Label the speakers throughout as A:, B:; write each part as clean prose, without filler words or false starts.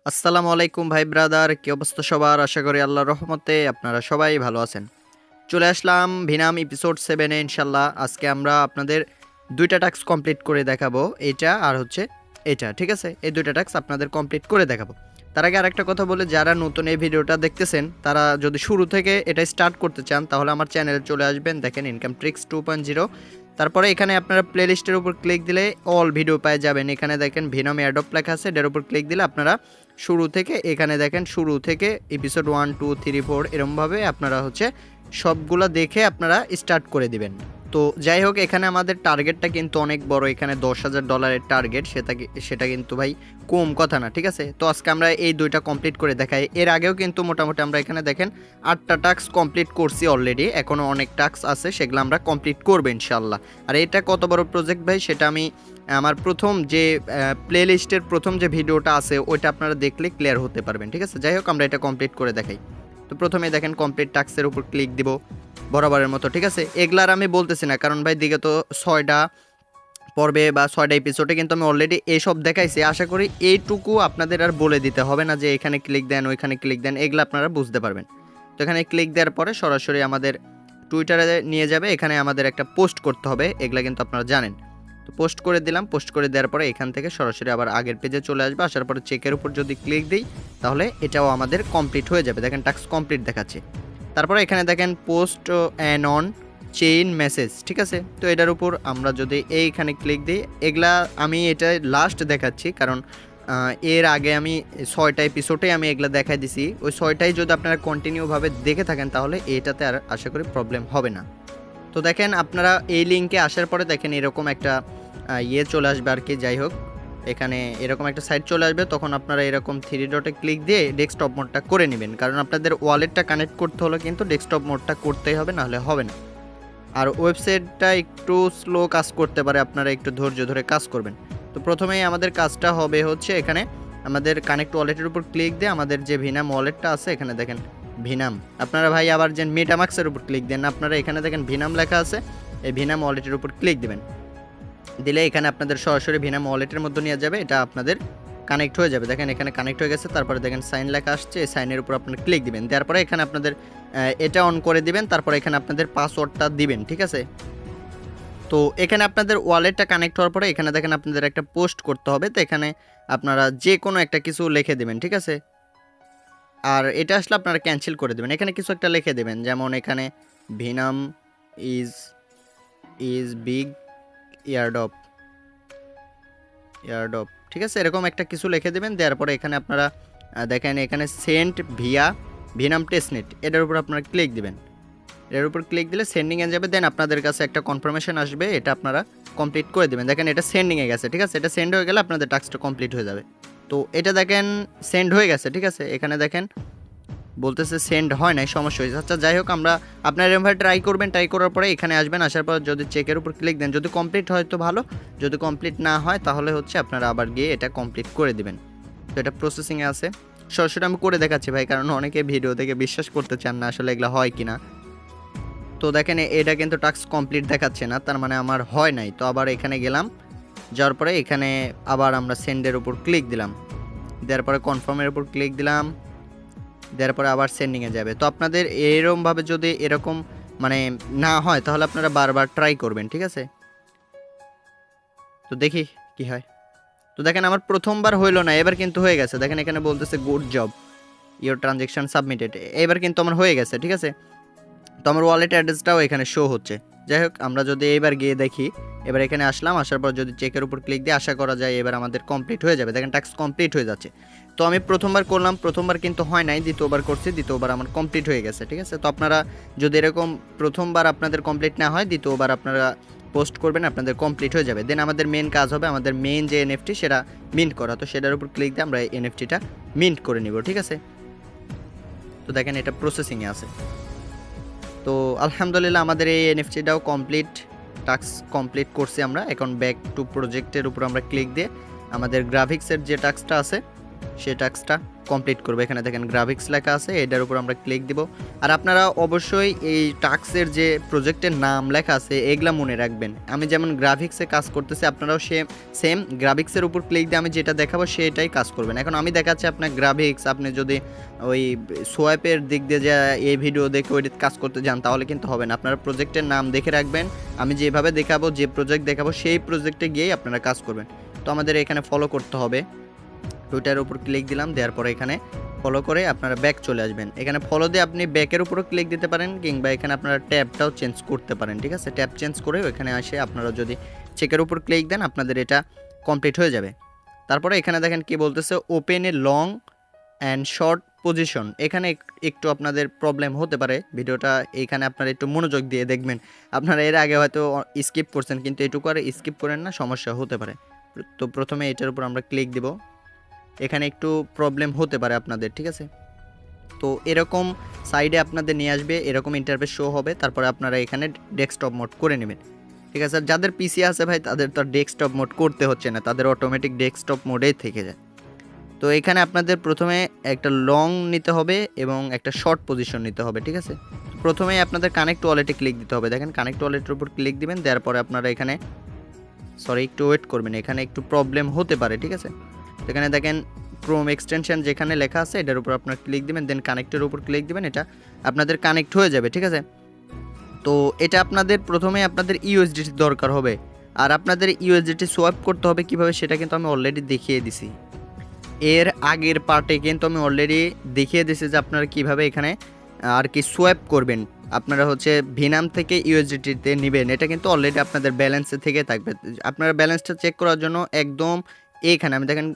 A: আসসালামুআলাইকুম ভাই ব্রাদার, কি অবস্থা সবার? আশা করি আল্লাহর রহমতে আপনারা সবাই ভালো আছেন। চলে আসলাম ভিনাম এপিসোড 7 এ ইনশাল্লাহ। আজকে আমরা আপনাদের দুইটা টাস্ক কমপ্লিট করে দেখাবো, এটা আর হচ্ছে এটা, ঠিক আছে? এই দুইটা টাস্ক আপনাদের কমপ্লিট করে দেখাবো। তার আগে আরেকটা কথা বলে, যারা নতুন এই ভিডিওটা দেখতেছেন তারা যদি শুরু থেকে এটা স্টার্ট করতে চান তাহলে আমার চ্যানেলে চলে আসবেন, দেখেন ইনকাম ট্রিক্স 2.0। তারপরে এখানে আপনারা প্লেলিস্টের উপর ক্লিক দিলে অল ভিডিও পেয়ে যাবেন। এখানে দেখেন ভেনম এয়ারড্রপ লেখা আছে, এর উপর ক্লিক দিলে আপনারা শুরু থেকে, এখানে দেখেন শুরু থেকে এপিসোড 1 2 3 4 এরমভাবে আপনারা হচ্ছে সবগুলো দেখে আপনারা স্টার্ট করে দিবেন। তো যাই হোক, এখানে আমাদের টার্গেটটা কিন্তু অনেক বড়, এখানে $10,000 টার্গেট, সেটা কিন্তু ভাই কম কথা না, ঠিক আছে? তো আজকে আমরা এই দুইটা কমপ্লিট করে দেখাই। এর আগেও কিন্তু মোটামুটি আমরা এখানে দেখেন 8টা টাস্ক কমপ্লিট করছি অলরেডি, এখনও অনেক টাস্ক আছে, সেগুলো আমরা কমপ্লিট করবো ইনশাল্লাহ। আর এটা কত বড় প্রজেক্ট ভাই, সেটা আমি আমার প্রথম যে প্লেলিস্টের প্রথম যে ভিডিওটা আছে ওইটা আপনারা দেখলে ক্লিয়ার হতে পারবেন, ঠিক আছে? যাই হোক, আমরা এটা কমপ্লিট করে দেখাই। তো প্রথমে দেখেন কমপ্লিট টাস্কের উপর ক্লিক দিব বরাবরের মতো, ঠিক আছে? এগুলার আমি বলতেছি না, কারণ ভাই দিকে তো 6টা পর্বে বা 6টা এপিসোডে কিন্তু আমি অলরেডি এইসব দেখাইছি। আশা করি এইটুকু আপনাদের আর বলে দিতে হবে না যে এখানে ক্লিক দেন ওইখানে ক্লিক দেন, এগুলো আপনারা বুঝতে পারবেন। তো এখানে ক্লিক দেওয়ার পরে সরাসরি আমাদের টুইটারে নিয়ে যাবে, এখানে আমাদের একটা পোস্ট করতে হবে, এগুলা কিন্তু আপনারা জানেন। তো পোস্ট করে দিলাম, পোস্ট করে দেওয়ার পরে এখান থেকে সরাসরি আবার আগের পেজে চলে আসবে। আসার পরে চেকের উপর যদি ক্লিক দিই তাহলে এটাও আমাদের কমপ্লিট হয়ে যাবে, দেখেন টাস্ক কমপ্লিট দেখাচ্ছে। তারপরে এখানে দেখেন post an on chain message, ঠিক আছে? তো এটার উপর আমরা যদি এইখানে ক্লিক দিই, এগুলা আমি এটা লাস্ট দেখাচ্ছি, কারণ এর আগে আমি 6টা এপিসোডে আমি এগুলা দেখাই দিছি। ওই 6টাই যদি আপনারা কন্টিনিউভাবে দেখে থাকেন তাহলে এটাতে আর আশা করি প্রবলেম হবে না। তো দেখেন আপনারা এই লিঙ্কে আসার পরে দেখেন এরকম একটা চলে আসবে আর কি। যাই হোক, এখানে এরকম একটা সাইট চলে আসবে, তখন আপনারা এরকম 3 ডটে ক্লিক দিয়ে ডেস্কটপ মোডটা করে নেবেন, কারণ আপনাদের ওয়ালেটটা কানেক্ট করতে হলে কিন্তু ডেস্কটপ মোডটা করতেই হবে, নাহলে হবে না। আর ওয়েবসাইটটা একটু স্লো কাজ করতে পারে, আপনারা একটু ধৈর্য ধরে কাজ করবেন। তো প্রথমেই আমাদের কাজটা হবে হচ্ছে এখানে আমাদের কানেক্ট ওয়ালেটের উপর ক্লিক দিয়ে আমাদের যে ভিনাম ওয়ালেটটা আছে, এখানে দেখেন ভিনাম, আপনারা ভাই আবার যে মেটামাক্সের উপর ক্লিক দেন, আপনারা এখানে দেখেন ভিনাম লেখা আছে, এই ভিনাম ওয়ালেটের উপর ক্লিক দিবেন। দিলে এখানে আপনাদের সরাসরি ভিনাম ওয়ালেটের মধ্যে নিয়ে যাবে, এটা আপনাদের কানেক্ট হয়ে যাবে। দেখেন এখানে কানেক্ট হয়ে গেছে, তারপরে দেখেন সাইন লেখা আসছে, এই সাইনের উপর আপনারা ক্লিক দিবেন। দেওয়ার পরে এখানে আপনাদের এটা অন করে দিবেন, তারপরে এখানে আপনাদের পাসওয়ার্ডটা দিবেন, ঠিক আছে? তো এখানে আপনাদের ওয়ালেটটা কানেক্ট হওয়ার পরে এখানে দেখেন আপনাদের একটা পোস্ট করতে হবে, তো এখানে আপনারা যে কোনো একটা কিছু লিখে দেবেন, ঠিক আছে? আর এটা আসলে আপনারা ক্যান্সেল করে দেবেন, এখানে কিছু একটা লিখে দেবেন, যেমন এখানে ভিনাম ইজ বিগ এয়ারড্রপ, ঠিক আছে? এরকম একটা কিছু লিখে দেবেন। দেওয়ার পরে এখানে আপনারা দেখেন এখানে সেন্ড ভিয়া ভেনম টেস্টনেট, এটার উপর আপনারা ক্লিক দিবেন। এর উপর ক্লিক দিলে সেন্ডিংয়ে যাবে, দেন আপনাদের কাছে একটা কনফার্মেশন আসবে, এটা আপনারা কমপ্লিট করে দেবেন। দেখেন এটা সেন্ডিংয়ে গেছে, ঠিক আছে? এটা সেন্ড হয়ে গেলে আপনাদের টাস্কটা কমপ্লিট হয়ে যাবে। তো এটা দেখেন সেন্ড হয়ে গেছে, ঠিক আছে? এখানে দেখেন বলতেছে সেন্ড হয় নাই, সমস্যা হয়েছে। আচ্ছা যাই হোক, আপনার এরমভাবে ট্রাই করবেন, ট্রাই করার পরে এখানে আসবেন, আসার পর যদি চেকের উপর ক্লিক দেন, যদি কমপ্লিট হয় তো ভালো, যদি কমপ্লিট না হয় তাহলে হচ্ছে আপনারা আবার গিয়ে এটা কমপ্লিট করে দিবেন। তো এটা প্রসেসিংয়ে আছে, সরাসরি আমি করে দেখাচ্ছি ভাই, কারণ অনেকে ভিডিও থেকে বিশ্বাস করতে চান না আসলে এগুলো হয় কিনা। তো দেখেন এটা কিন্তু টাস্ক কমপ্লিট দেখাচ্ছে না, তার মানে আমার হয় নাই। তো আবার এখানে গেলাম, যাওয়ার পরে এখানে আবার আমরা সেন্ডের উপর ক্লিক দিলাম, দেওয়ার পরে কনফার্মের উপর ক্লিক দিলাম, দেওয়ার পরে আবার সেন্ডিংয়ে যাবে। তো আপনাদের এরকমভাবে যদি এরকম মানে না হয় তাহলে আপনারা বারবার ট্রাই করবেন, ঠিক আছে? তো দেখি কি হয়। তো দেখেন আমার প্রথমবার হইলো না, এবার কিন্তু হয়ে গেছে। দেখেন এখানে বলতেছে good job, your transaction submitted, এবার কিন্তু আমার হয়ে গেছে, ঠিক আছে? তো আমার ওয়ালেট অ্যাড্রেসটাও এখানে শো হচ্ছে। যাই হোক, আমরা যদি এবার গিয়ে দেখি, এবার এখানে আসলাম, আসার পর যদি চেকের উপর ক্লিক দিয়ে আশা করা যায় এবার আমাদের কমপ্লিট হয়ে যাবে। দেখেন টাস্ক কমপ্লিট হয়ে যাচ্ছে। তো আমি প্রথমবার করলাম, প্রথমবার কিন্তু হয় নাই, দ্বিতীয়বার করছি, দ্বিতীয়বার আমার কমপ্লিট হয়ে গেছে, ঠিক আছে? তো আপনারা যদি এরকম প্রথমবার আপনাদের কমপ্লিট না হয়, দ্বিতীয়বার আপনারা পোস্ট করবেন, আপনাদের কমপ্লিট হয়ে যাবে। দেন আমাদের মেন কাজ হবে আমাদের মেন যে এনএফটি সেটা মিন্ট করা। তো সেটার উপর ক্লিক দিয়ে আমরা এনএফটিটা মিন্ট করে নিব, ঠিক আছে? তো দেখেন এটা প্রসেসিংয়ে আছে। তো আলহামদুলিল্লাহ আমাদের এই এনএফটিটাও কমপ্লিট, টাস্ক কমপ্লিট করছি আমরা। এখন ব্যাক টু প্রজেক্টের উপর আমরা ক্লিক দিয়ে আমাদের গ্রাফিক্সের যে টাস্কটা আছে সেই টাস্কটা কমপ্লিট করবো। এখানে দেখেন গ্রাফিক্স লেখা আছে, এটার উপর আমরা ক্লিক দিব। আর আপনারা অবশ্যই এই টাস্কের যে প্রজেক্টের নাম লেখা আছে এগুলা মনে রাখবেন। আমি যেমন গ্রাফিক্সে কাজ করতেছি, আপনারাও সেম গ্রাফিক্সের উপর ক্লিক দিয়ে আমি যেটা দেখাবো সেটাই কাজ করবেন। এখন আমি দেখাচ্ছি আপনার গ্রাফিক্স, আপনি যদি ওই সোয়াইপের দিক দিয়ে যে এই ভিডিও দেখে ওই কাজ করতে যান তাহলে কিন্তু হবে না। আপনারা প্রজেক্টের নাম দেখে রাখবেন, আমি যেভাবে দেখাবো, যে প্রজেক্ট দেখাবো সেই প্রজেক্টে গিয়েই আপনারা কাজ করবেন। তো আমাদের এখানে ফলো করতে হবে, টুইটারের উপর ক্লিক দিলাম, দেওয়ার পরে এখানে ফলো করে আপনারা ব্যাক চলে আসবেন। এখানে ফলো দিয়ে আপনি ব্যাকের উপরও ক্লিক দিতে পারেন, কিংবা এখানে আপনারা ট্যাবটাও চেঞ্জ করতে পারেন, ঠিক আছে। ট্যাব চেঞ্জ করে ওইখানে আসে আপনারা যদি চেকের উপর ক্লিক দেন আপনাদের এটা কমপ্লিট হয়ে যাবে। তারপরে এখানে দেখেন কি বলতেছে, open a long and short position. এখানে একটু আপনাদের প্রবলেম হতে পারে, ভিডিওটা এখানে আপনারা একটু মনোযোগ দিয়ে দেখবেন। আপনারা এর আগে হয়তো স্কিপ করছেন, কিন্তু এটুকু আর স্কিপ করেন না, সমস্যা হতে পারে। তো প্রথমে এটার উপর আমরা ক্লিক দিব, এখানে একটু প্রবলেম হতে পারে আপনাদের, ঠিক আছে। তো এরকম সাইডে আপনাদের নিয়ে আসবে, এরকম ইন্টারফেস শো হবে, তারপরে আপনারা এখানে ডেস্কটপ মোড করে নেবেন, ঠিক আছে। আর যাদের পিসি আছে ভাই তাদের তো ডেস্কটপ মোড করতে হচ্ছে না, তাদের অটোমেটিক ডেস্কটপ মোডেই থেকে যায়। তো এখানে আপনাদের প্রথমে একটা লং নিতে হবে এবং একটা শর্ট পজিশন নিতে হবে, ঠিক আছে। প্রথমে আপনাদের কানেক্ট ওয়ালেটে ক্লিক দিতে হবে। দেখেন কানেক্ট ওয়ালেটের উপর ক্লিক দিবেন, দেওয়ার পরে আপনারা এখানে একটু ওয়েট করবেন, এখানে একটু প্রবলেম হতে পারে, ঠিক আছে। এখানে দেখেন ক্রোম এক্সটেনশন যেখানে লেখা আছে এটার উপর আপনার ক্লিক দিবেন, দেন কানেক্টের উপর ক্লিক দিবেন, এটা আপনাদের কানেক্ট হয়ে যাবে, ঠিক আছে। তো এটা আপনাদের প্রথমে আপনাদের ইউএসডিটি দরকার হবে, আর আপনাদের ইউএসডিটি সোয়াইপ করতে হবে কিভাবে সেটা কিন্তু আমি অলরেডি দেখিয়ে দিছি। এর আগের পার্টে কিন্তু আমি অলরেডি দেখিয়ে দিয়েছি যে আপনারা কিভাবে এখানে আর কি সোয়াইপ করবেন। আপনারা হচ্ছে ভিনাম থেকে ইউএসডিটিতে নেবেন, এটা কিন্তু অলরেডি আপনাদের ব্যালেন্সে থেকে থাকবে। আপনারা ব্যালেন্সটা চেক করার জন্য একদম এইখানে আমি দেখেন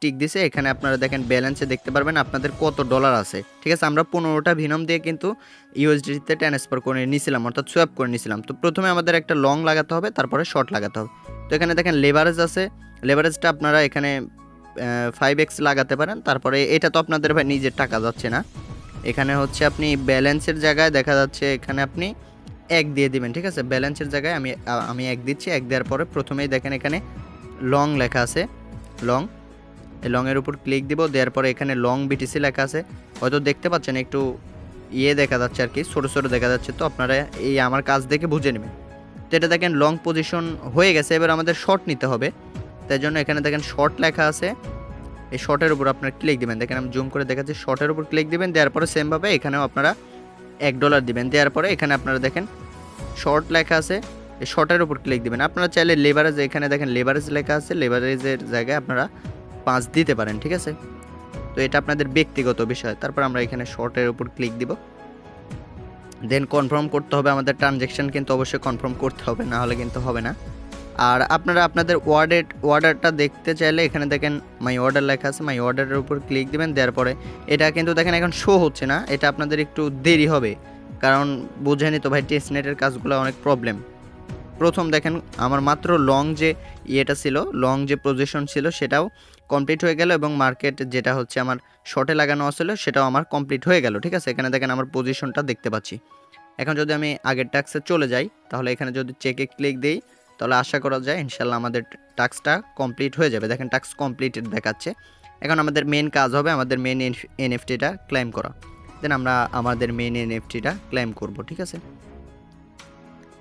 A: টিক দিছে, এখানে আপনারা দেখেন ব্যালেন্সে দেখতে পারবেন আপনাদের কত ডলার আছে, ঠিক আছে। আমরা 15টা ভিনম দিয়ে কিন্তু ইউএসডিটিতে ট্রান্সফার করে নিয়েছিলাম, অর্থাৎ সোয়াপ করে নিয়েছিলাম। তো প্রথমে আমাদের একটা লং লাগাতে হবে, তারপরে শর্ট লাগাতে হবে। তো এখানে দেখেন লেভারেজ আছে, লেভারেজটা আপনারা এখানে 5x লাগাতে পারেন। তারপরে এটা তো আপনাদের ভাই নিজের টাকা যাচ্ছে না, এখানে হচ্ছে আপনি ব্যালেন্সের জায়গায় দেখা যাচ্ছে এখানে আপনি 1 দিয়ে দিবেন, ঠিক আছে। ব্যালেন্সের জায়গায় আমি 1 দিচ্ছি। 1 দেওয়ার পরে প্রথমেই দেখেন এখানে লং লেখা আছে, লং, এই লংয়ের উপর ক্লিক দিব, দেওয়ার পরে এখানে লং বিটিসি লেখা আছে, হয়তো দেখতে পাচ্ছেন একটু দেখা যাচ্ছে আর কি, ছোটো ছোটো দেখা যাচ্ছে। তো আপনারা এই আমার কাজ দেখে বুঝে নেবেন। তো এটা দেখেন লং পজিশন হয়ে গেছে, এবার আমাদের শর্ট নিতে হবে। তাই জন্য এখানে দেখেন শর্ট লেখা আছে, এই শর্টের উপর আপনার ক্লিক দিবেন। দেখেন আমি জুম করে দেখাচ্ছি, শর্টের উপর ক্লিক দিবেন, দেওয়ার পরে সেমভাবে এখানেও আপনারা $1 দিবেন। দেওয়ার পরে এখানে আপনারা দেখেন শর্ট লেখা আছে, এই শর্টের উপর ক্লিক দিবেন। আপনারা চাইলে লেভারেজ, এখানে দেখেন লেভারেজ লেখা আছে, লেভারেজের জায়গায় আপনারা 5 দিতে পারেন, ঠিক আছে। তো এটা আপনাদের ব্যক্তিগত বিষয়। তারপর আমরা এখানে শর্টের উপর ক্লিক দিব, দেন কনফার্ম করতে হবে। আমাদের ট্রানজ্যাকশান কিন্তু অবশ্যই কনফার্ম করতে হবে, না হলে কিন্তু হবে না। আর আপনারা আপনাদের অর্ডারটা দেখতে চাইলে এখানে দেখেন মাই অর্ডার লেখা আছে, মাই অর্ডারের উপর ক্লিক দিবেন। দেওয়ার পরে এটা কিন্তু দেখেন এখন শো হচ্ছে না, এটা আপনাদের একটু দেরি হবে, কারণ বুঝেনি তো ভাই টেস্টনেটের কাজগুলো অনেক প্রবলেম। প্রথম দেখেন আমার মাত্র লং যে ইয়েটা ছিল, লং যে পজিশন ছিল সেটাও কমপ্লিট হয়ে গেল, এবং মার্কেট যেটা হচ্ছে আমার শর্টে লাগানো ছিল সেটাও আমার কমপ্লিট হয়ে গেল, ঠিক আছে। এখানে দেখেন আমার পজিশনটা দেখতে পাচ্ছি। এখন যদি আমি আগের টাস্কে চলে যাই, তাহলে এখানে যদি চেকে ক্লিক দিই তাহলে আশা করা যায় ইনশাল্লাহ আমাদের টাস্কটা কমপ্লিট হয়ে যাবে। দেখেন টাস্ক কমপ্লিটেড দেখাচ্ছে। এখন আমাদের মেন কাজ হবে আমাদের মেন এনএফটিটা ক্লেম করা, দেন আমরা আমাদের মেন এনএফটিটা ক্লেম করব, ঠিক আছে।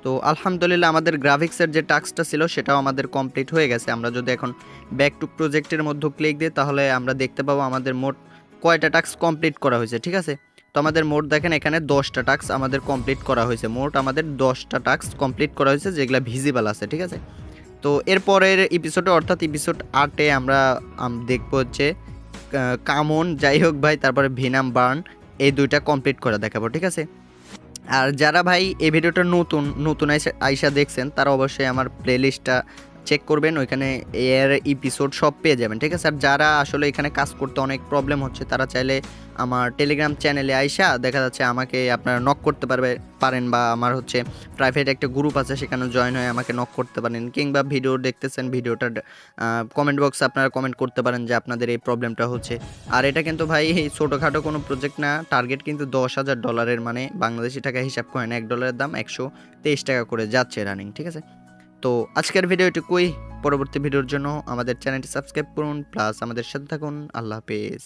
A: তো আলহামদুলিল্লাহ আমাদের গ্রাফিক্সের যে টাস্কটা ছিল সেটাও আমাদের কমপ্লিট হয়ে গেছে। আমরা যদি এখন ব্যাক টু প্রজেক্টের মধ্যে ক্লিক দিই তাহলে আমরা দেখতে পাবো আমাদের মোট কয়টা টাস্ক কমপ্লিট করা হয়েছে, ঠিক আছে। তো আমাদের মোট দেখেন এখানে 10টা টাস্ক আমাদের কমপ্লিট করা হয়েছে, মোট আমাদের 10টা টাস্ক কমপ্লিট করা হয়েছে যেগুলো ভিজিবল আছে, ঠিক আছে। তো এরপরের এপিসোডে অর্থাৎ এপিসোড 8-এ আমরা দেখবো হচ্ছে কামন, যাই হোক ভাই, তারপরে ভিনাম বার্ন, এই দুইটা কমপ্লিট করে দেখাবো, ঠিক আছে। আর যারা ভাই এই ভিডিওটা নতুন আইসা দেখছেন তারা অবশ্যই আমার প্লেলিস্টটা চেক করবেন, ওইখানে এর এপিসোড সব পেয়ে যাবেন, ঠিক আছে। আর যারা আসলে এখানে কাজ করতে অনেক প্রবলেম হচ্ছে তারা চাইলে আমার টেলিগ্রাম চ্যানেলে আইসা দেখা যাচ্ছে আমাকে আপনারা নক করতে পারেন, বা আমার হচ্ছে প্রাইভেট একটা গ্রুপ আছে সেখানে জয়েন হয়ে আমাকে নক করতে পারেন, কিংবা ভিডিও দেখতেছেন ভিডিওটা কমেন্ট বক্সে আপনারা কমেন্ট করতে পারেন যে আপনাদের এই প্রবলেমটা হচ্ছে। আর এটা কিন্তু ভাই ছোটোখাটো কোনো প্রজেক্ট না, টার্গেট কিন্তু $10,000, মানে বাংলাদেশি টাকা হিসাব করেন $1 দাম 123 টাকা করে যাচ্ছে রানিং, ঠিক আছে। তো আজকের ভিডিও এটুকুই, পরবর্তী ভিডিওর জন্য আমাদের চ্যানেলটি সাবস্ক্রাইব করুন, প্লাস আমাদের সাথে থাকুন। আল্লাহ হাফেজ।